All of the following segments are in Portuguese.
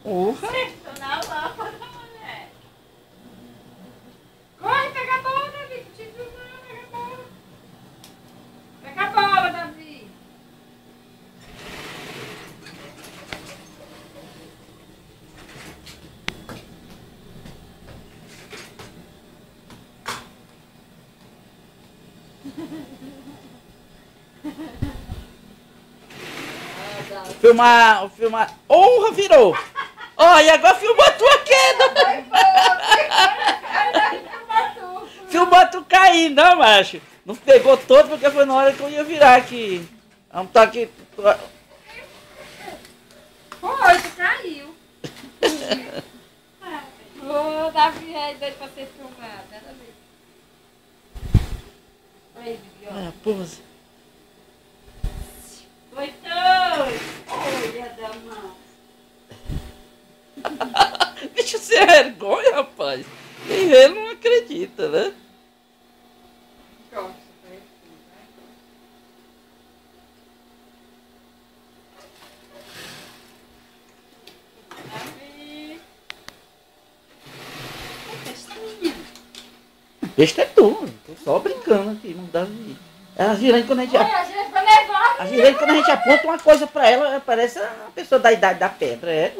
Urra. Acertou na lâmpada, mulher. Corre, pega a bola, Davi, que te filmando, pega a bola. Pega a bola, Davi. Filmar. Honra, virou. Ó, e agora filmou a tua queda. Filmou tu cair, não, macho. Não pegou todo porque foi na hora que eu ia virar aqui. Vamos tá aqui. Foi, tu caiu. Ô, Davi é doido pra ser filmado, né, Davi? Oi, Bibi, ó. Pose. Oi, Tony. Olha da mão. Bicho sem vergonha, rapaz. Nem ele não acredita, né? Gosta, né? Davi. Besta é tu. Tô só brincando aqui, não dá de... A Girane, quando a gente... Olha, a gente vai levar. A Girane, quando a gente aponta uma coisa pra ela, parece uma pessoa da idade da pedra, é?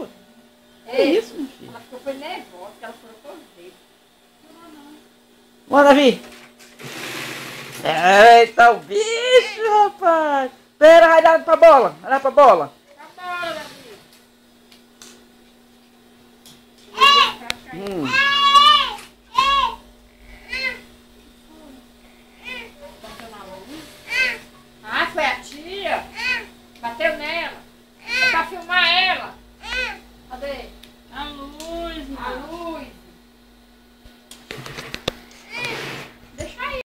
É isso, meu filho. Ela ficou nervosa, porque ela falou com os dedos. Bora, Davi. Eita, o bicho, rapaz. Pera, vai dar pra bola. Vai dar pra bola. Tá bom, Davi. Ah, foi a tia? Bateu nela? É pra filmar ela? Cadê? A luz, A luz.